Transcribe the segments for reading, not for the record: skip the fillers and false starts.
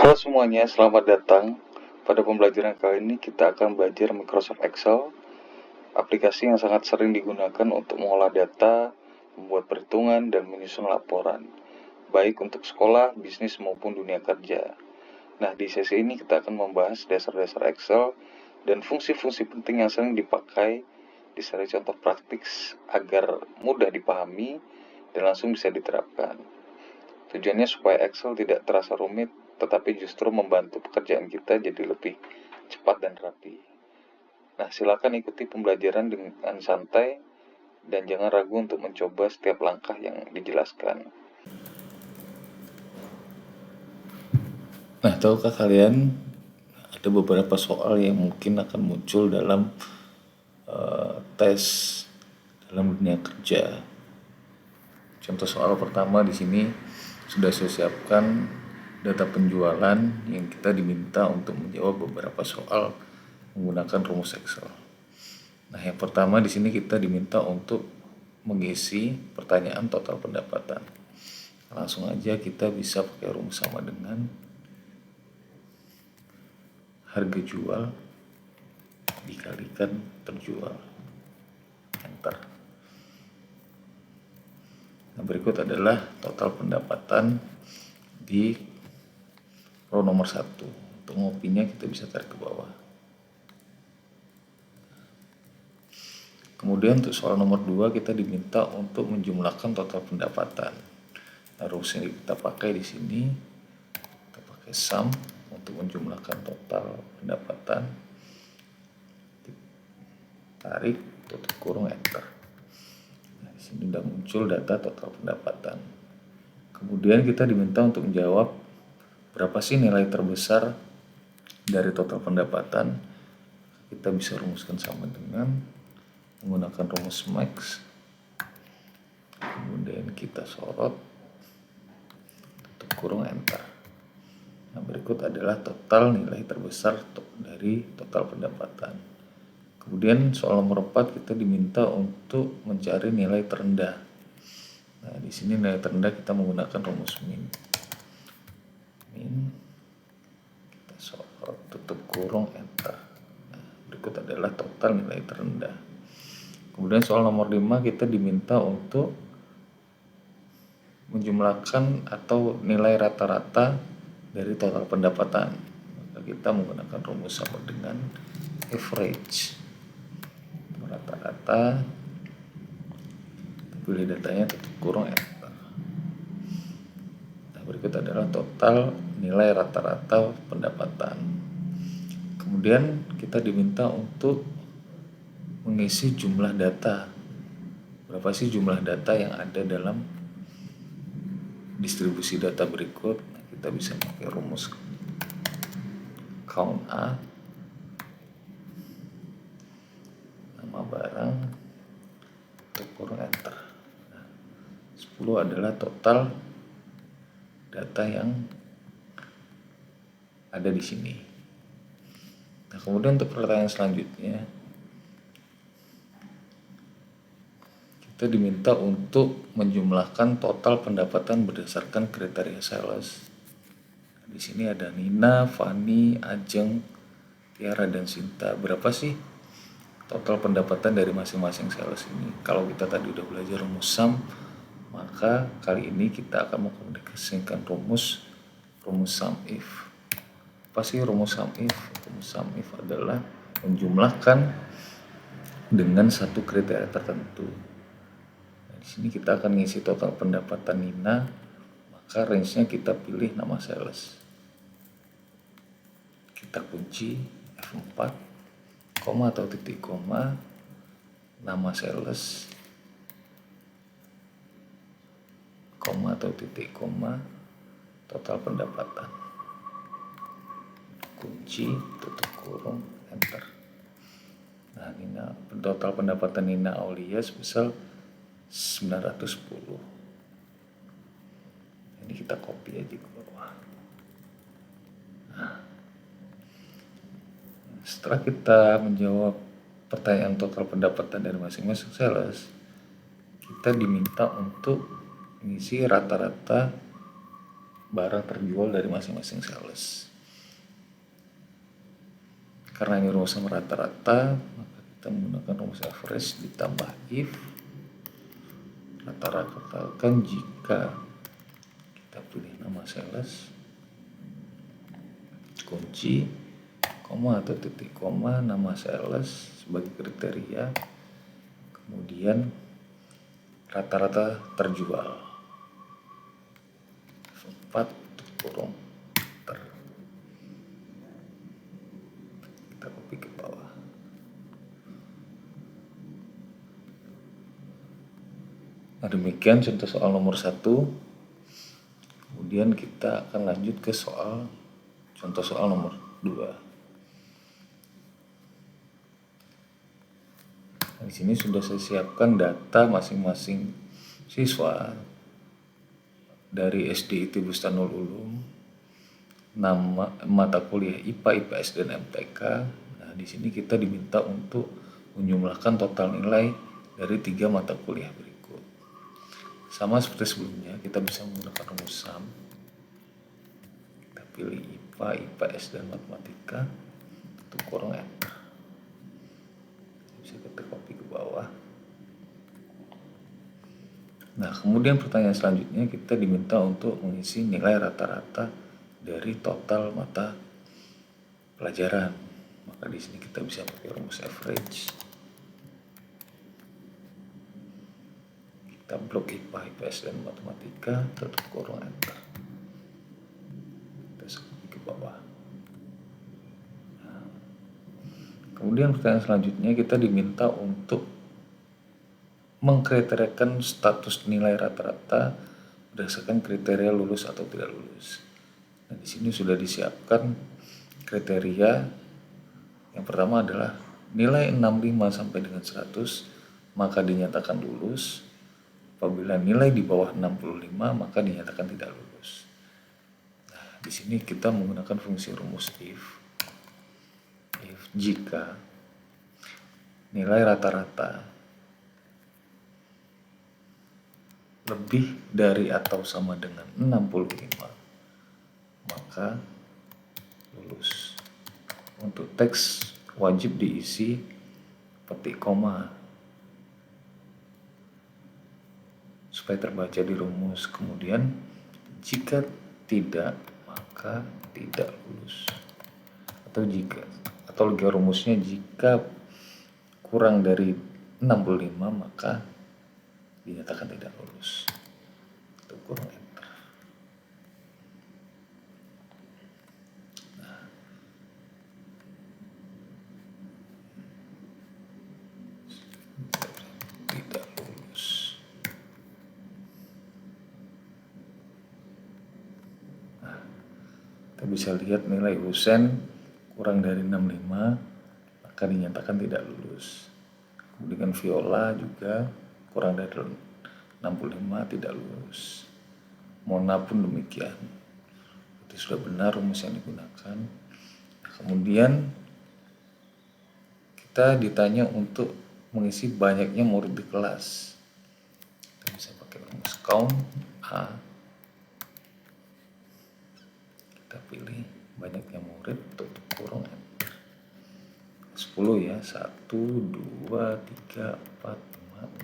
Halo semuanya, selamat datang. Pada pembelajaran kali ini kita akan belajar Microsoft Excel, aplikasi yang sangat sering digunakan untuk mengolah data, membuat perhitungan, dan menyusun laporan, baik untuk sekolah, bisnis, maupun dunia kerja. Nah, di sesi ini kita akan membahas dasar-dasar Excel dan fungsi-fungsi penting yang sering dipakai, disertai contoh praktik agar mudah dipahami dan langsung bisa diterapkan. Tujuannya supaya Excel tidak terasa rumit, tetapi justru membantu pekerjaan kita jadi lebih cepat dan rapi. Nah, silakan ikuti pembelajaran dengan santai dan jangan ragu untuk mencoba setiap langkah yang dijelaskan. Nah, tahukah kalian ada beberapa soal yang mungkin akan muncul dalam tes dalam dunia kerja. Contoh soal pertama di sini sudah saya siapkan data penjualan yang kita diminta untuk menjawab beberapa soal menggunakan rumus Excel. Nah, yang pertama di sini kita diminta untuk mengisi pertanyaan total pendapatan. Langsung aja kita bisa pakai rumus sama dengan harga jual dikalikan terjual. Enter. Nah, berikut adalah total pendapatan di row nomor 1. Untuk ngopinya kita bisa tarik ke bawah. Kemudian untuk soal nomor 2 kita diminta untuk menjumlahkan total pendapatan. Nah, rumus yang kita pakai di sini kita pakai sum untuk menjumlahkan total pendapatan. Tarik, tutup kurung, enter. Nah, di sini sudah muncul data total pendapatan. Kemudian kita diminta untuk menjawab berapa sih nilai terbesar dari total pendapatan. Kita bisa rumuskan sama dengan menggunakan rumus max. Kemudian kita sorot, tutup kurung, enter. Nah, berikut adalah total nilai terbesar dari total pendapatan. Kemudian soal nomor 4 kita diminta untuk mencari nilai terendah. Nah, di sini nilai terendah kita menggunakan rumus min. Kita sorot, tutup kurung, enter. Nah, berikut adalah total nilai terendah. Kemudian soal nomor 5 kita diminta untuk menjumlahkan atau nilai rata-rata dari total pendapatan. Maka kita menggunakan rumus sama dengan average. Rata-rata, pilih datanya, tutup kurung, enter. Nah, berikut adalah total nilai rata-rata pendapatan. Kemudian kita diminta untuk mengisi jumlah data. Berapa sih jumlah data yang ada dalam distribusi data berikut? Nah, kita bisa pakai rumus count A, nama barang, tutup kurung, enter. Nah, 10 adalah total data yang ada di sini. Nah, kemudian untuk pertanyaan selanjutnya kita diminta untuk menjumlahkan total pendapatan berdasarkan kriteria sales. Nah, di sini ada Nina, Fani, Ajeng, Tiara, dan Sinta. Berapa sih total pendapatan dari masing-masing sales ini? Kalau kita tadi udah belajar rumus sum, maka kali ini kita akan mengkomunikasikan rumus sum if. Apa sih rumus sum if? Rumus sum if adalah menjumlahkan dengan satu kriteria tertentu. Nah, di sini kita akan ngisi total pendapatan Nina, maka range-nya kita pilih nama sales. Kita kunci F4, koma atau titik koma, nama sales, koma atau titik koma, total pendapatan. Kunci, tutup kurung, enter. Nah, Nina, total pendapatan Nina Aulia sebesar 910. Ini kita copy aja ke bawah. Nah, setelah kita menjawab pertanyaan total pendapatan dari masing-masing sales, kita diminta untuk mengisi rata-rata barang terjual dari masing-masing sales. Karena ini rumus sama rata-rata, maka kita menggunakan rumus average ditambah if rata-rata kan jika kita pilih nama sales, kunci, koma atau titik koma, nama sales sebagai kriteria, kemudian rata-rata terjual 4 kurung kita copy ke bawah. Nah, demikian contoh soal nomor 1. Kemudian kita akan lanjut ke contoh soal nomor 2. Di sini sudah saya siapkan data masing-masing siswa dari SD IT Bustanul Ulum, nama mata kuliah IPA, IPS dan MTK. Nah, di sini kita diminta untuk menjumlahkan total nilai dari 3 mata kuliah berikut. Sama seperti sebelumnya, kita bisa menggunakan rumus SUM. Kita pilih IPA, IPS dan matematika, tutup kurung enter. Bisa kita copy ke bawah. Nah, kemudian pertanyaan selanjutnya kita diminta untuk mengisi nilai rata-rata dari total mata pelajaran. Maka di sini kita bisa pakai rumus average. Kita blok IPA, IPS dan matematika, tutup kurung enter. Kita copy ke bawah. Nah, kemudian pertanyaan selanjutnya kita diminta untuk mengkriteriakan status nilai rata-rata berdasarkan kriteria lulus atau tidak lulus. Nah, di sini sudah disiapkan kriteria. Yang pertama adalah nilai 65 sampai dengan 100 maka dinyatakan lulus. Apabila nilai di bawah 65 maka dinyatakan tidak lulus. Nah, di sini kita menggunakan fungsi rumus if jika nilai rata-rata lebih dari atau sama dengan 65 maka lulus. Untuk teks wajib diisi petik koma supaya terbaca di rumus. Kemudian jika tidak maka tidak lulus. Atau rumusnya jika kurang dari 65 maka dinyatakan tidak lulus. Tutup kurung enter. Nah, tidak lulus. Nah, kita bisa lihat nilai Husen kurang dari 65 maka dinyatakan tidak lulus. Kemudian Viola juga kurang dari 65 tidak lulus. Mona pun demikian. Itu sudah benar rumus yang digunakan. Kemudian kita ditanya untuk mengisi banyaknya murid di kelas. Kita bisa pakai rumus count A. Kita pilih banyaknya murid, tutup kurung enter. 10 ya, 1, 2, 3, 4, 5,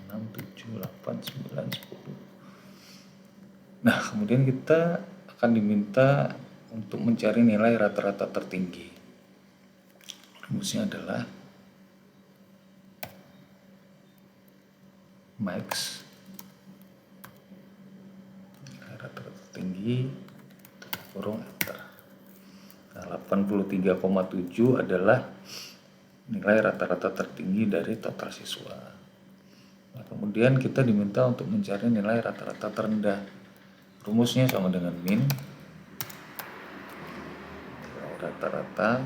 6, 7, 8, 9, 10. Nah, kemudian kita akan diminta untuk mencari nilai rata-rata tertinggi. Rumusnya adalah max nilai rata-rata tertinggi, tutup kurung enter. Nah, 83,7 adalah nilai rata-rata tertinggi dari total siswa. Nah, kemudian kita diminta untuk mencari nilai rata-rata terendah. Rumusnya sama dengan min rata-rata,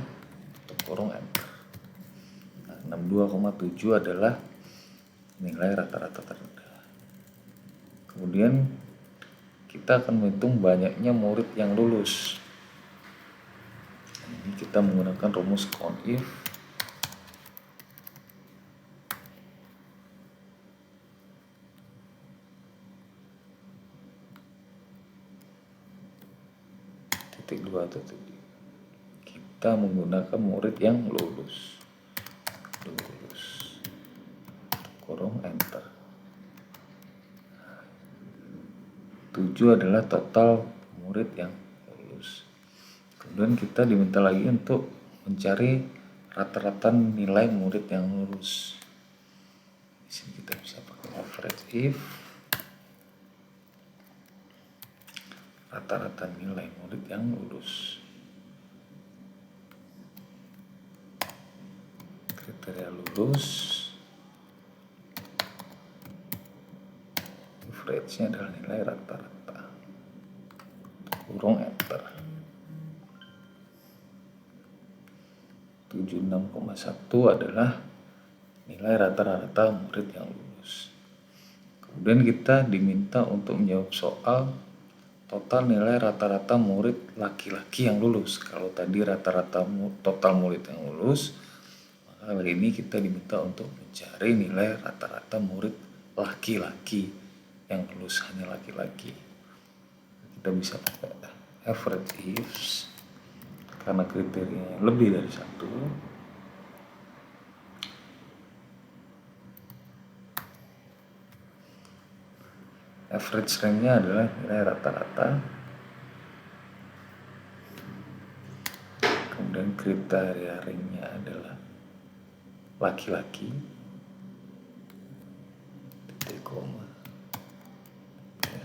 tutup kurung enter. Nah, 62,7 adalah nilai rata-rata terendah. Kemudian kita akan menghitung banyaknya murid yang lulus. Ini kita menggunakan rumus count if. itu tadi. Kita menggunakan murid yang lulus. Kurung enter. 7 adalah total murid yang lulus. Kemudian kita diminta lagi untuk mencari rata-rata nilai murid yang lulus. Di sini kita bisa pakai average if rata-rata nilai murid yang lulus. Kriteria lulus, average-nya adalah nilai rata-rata. Kurung enter. 76,1 adalah nilai rata-rata murid yang lulus. Kemudian kita diminta untuk menjawab soal total nilai rata-rata murid laki-laki yang lulus. Kalau tadi rata-rata total murid yang lulus, maka kali ini kita diminta untuk mencari nilai rata-rata murid laki-laki yang lulus, hanya laki-laki. Kita bisa pakai average ifs karena kriterianya lebih dari 1. Average range-nya adalah nilai rata-rata. Kemudian kriteria range-nya adalah laki-laki. Titik koma.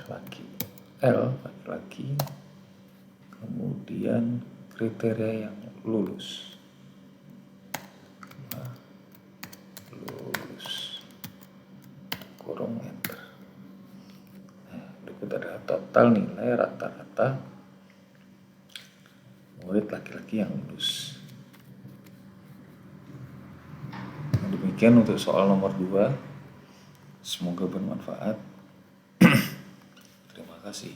Laki-laki. Kemudian kriteria yang lulus. Kurung enter. Berikut adalah total nilai rata-rata murid laki-laki yang lulus. Demikian untuk soal nomor 2. Semoga bermanfaat. Terima kasih.